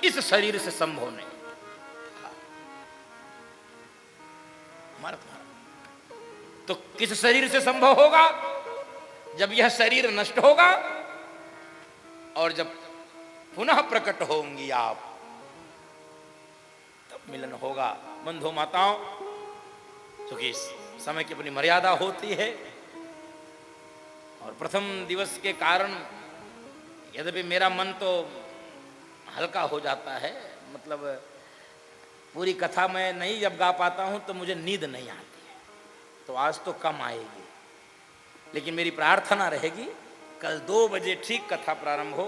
इस शरीर से संभव नहीं। हमारा तुम्हारा तो किस शरीर से संभव होगा? जब यह शरीर नष्ट होगा और जब पुनः प्रकट होंगी आप, तब मिलन होगा। बंधु माताओं, क्योंकि समय की अपनी मर्यादा होती है और प्रथम दिवस के कारण यद्यपि मेरा मन तो हल्का हो जाता है, मतलब पूरी कथा मैं नहीं जब गा पाता हूं तो मुझे नींद नहीं आती है, तो आज तो कम आएगी। लेकिन मेरी प्रार्थना रहेगी कल 2 बजे ठीक कथा प्रारंभ हो,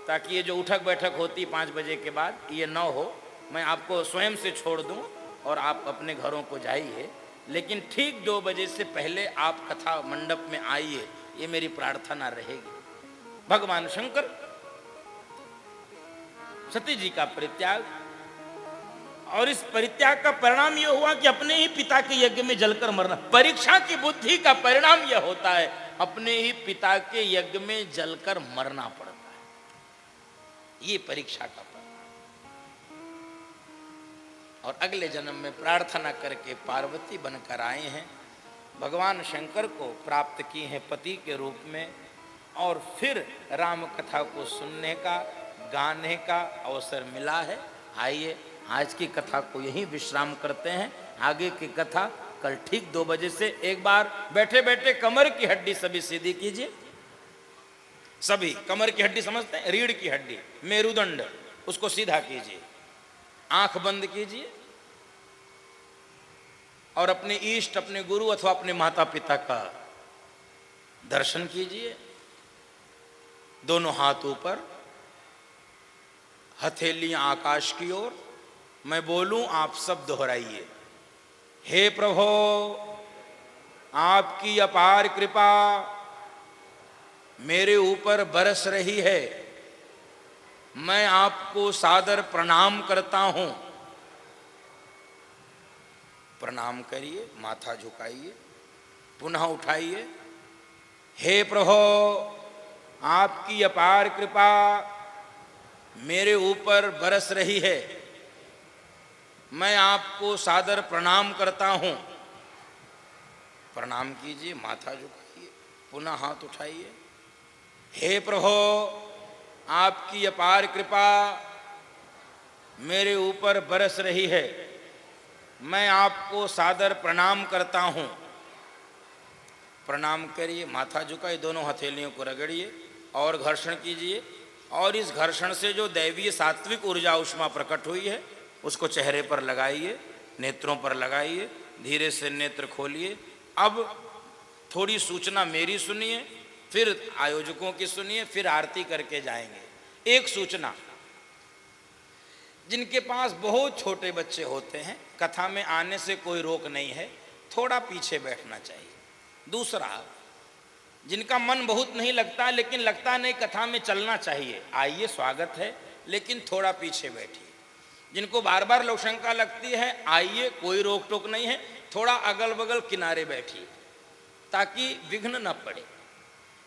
ताकि ये जो उठक बैठक होती 5 बजे के बाद ये न हो। मैं आपको स्वयं से छोड़ दूं और आप अपने घरों को जाइए, लेकिन ठीक 2 बजे से पहले आप कथा मंडप में आइए, ये मेरी प्रार्थना रहेगी। भगवान शंकर सती जी का परित्याग, और इस परित्याग का परिणाम यह हुआ कि अपने ही पिता के यज्ञ में जलकर मरना। परीक्षा की बुद्धि का परिणाम यह होता है अपने ही पिता के यज्ञ में जलकर मरना पड़ता है, ये परीक्षा का परिणाम। और अगले जन्म में प्रार्थना करके पार्वती बनकर आए हैं, भगवान शंकर को प्राप्त की हैं पति के रूप में, और फिर राम कथा को सुनने का गाने का अवसर मिला है। आइए आज की कथा को यहीं विश्राम करते हैं, आगे की कथा कल ठीक 2 बजे से। एक बार बैठे बैठे कमर की हड्डी सभी सीधी कीजिए। सभी कमर की हड्डी समझते हैं, रीढ़ की हड्डी, मेरुदंड, उसको सीधा कीजिए, आंख बंद कीजिए और अपने इष्ट, अपने गुरु अथवा अपने माता पिता का दर्शन कीजिए। दोनों हाथ ऊपर, हथेलियां आकाश की ओर। मैं बोलूं आप सब दोहराइए। हे प्रभो, आपकी अपार कृपा मेरे ऊपर बरस रही है, मैं आपको सादर प्रणाम करता हूं। प्रणाम करिए, माथा झुकाइए, पुनः उठाइए। हे प्रभो, आपकी अपार कृपा मेरे ऊपर बरस रही है, मैं आपको सादर प्रणाम करता हूं। प्रणाम कीजिए, माथा झुकाइए, पुनः हाथ उठाइए। हे प्रभो, आपकी अपार कृपा मेरे ऊपर बरस रही है, मैं आपको सादर प्रणाम करता हूं। प्रणाम करिए, माथा झुकाइए, दोनों हथेलियों को रगड़िए और घर्षण कीजिए, और इस घर्षण से जो दैवीय सात्विक ऊर्जा उष्मा प्रकट हुई है उसको चेहरे पर लगाइए, नेत्रों पर लगाइए, धीरे से नेत्र खोलिए। अब थोड़ी सूचना मेरी सुनिए, फिर आयोजकों की सुनिए, फिर आरती करके जाएंगे। एक सूचना, जिनके पास बहुत छोटे बच्चे होते हैं, कथा में आने से कोई रोक नहीं है, थोड़ा पीछे बैठना चाहिए। दूसरा, जिनका मन बहुत नहीं लगता लेकिन लगता नहीं कथा में चलना चाहिए, आइए स्वागत है, लेकिन थोड़ा पीछे बैठिए। जिनको बार बार लोक शंका लगती है, आइए, कोई रोक टोक नहीं है, थोड़ा अगल बगल किनारे बैठिए ताकि विघ्न न पड़े।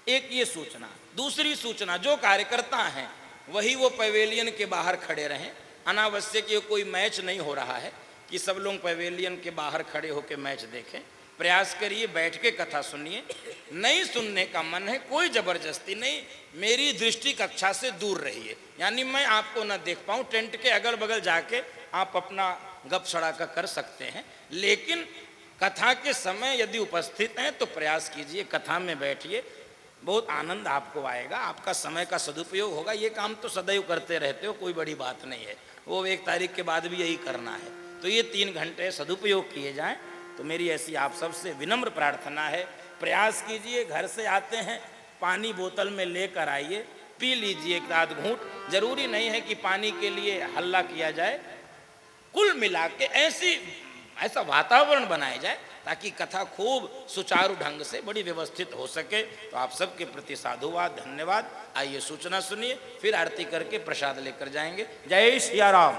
एक ये सूचना। दूसरी सूचना, जो कार्यकर्ता हैं वही वो पवेलियन के बाहर खड़े रहें। अनावश्यक ये कोई मैच नहीं हो रहा है कि सब लोग पवेलियन के बाहर खड़े होकर मैच देखें। प्रयास करिए, बैठ के कथा सुनिए। नहीं सुनने का मन है, कोई जबरदस्ती नहीं, मेरी दृष्टि कक्षा से दूर रहिए, यानी मैं आपको न देख पाऊँ। टेंट के अगल बगल जाके आप अपना गप सड़ाका कर सकते हैं, लेकिन कथा के समय यदि उपस्थित हैं तो प्रयास कीजिए, कथा में बैठिए, बहुत आनंद आपको आएगा, आपका समय का सदुपयोग होगा। ये काम तो सदैव करते रहते हो, कोई बड़ी बात नहीं है, वो 1 तारीख के बाद भी यही करना है। तो ये 3 घंटे सदुपयोग किए जाएं, तो मेरी ऐसी आप सबसे विनम्र प्रार्थना है। प्रयास कीजिए, घर से आते हैं पानी बोतल में लेकर आइए, पी लीजिए 1 आध घूंट। जरूरी नहीं है कि पानी के लिए हल्ला किया जाए। कुल मिला के ऐसा वातावरण बनाया जाए ताकि कथा खूब सुचारू ढंग से बड़ी व्यवस्थित हो सके। तो आप सबके प्रति साधुवाद, धन्यवाद। आइए सूचना सुनिए, फिर आरती करके प्रसाद लेकर जाएंगे। जय सिया राम।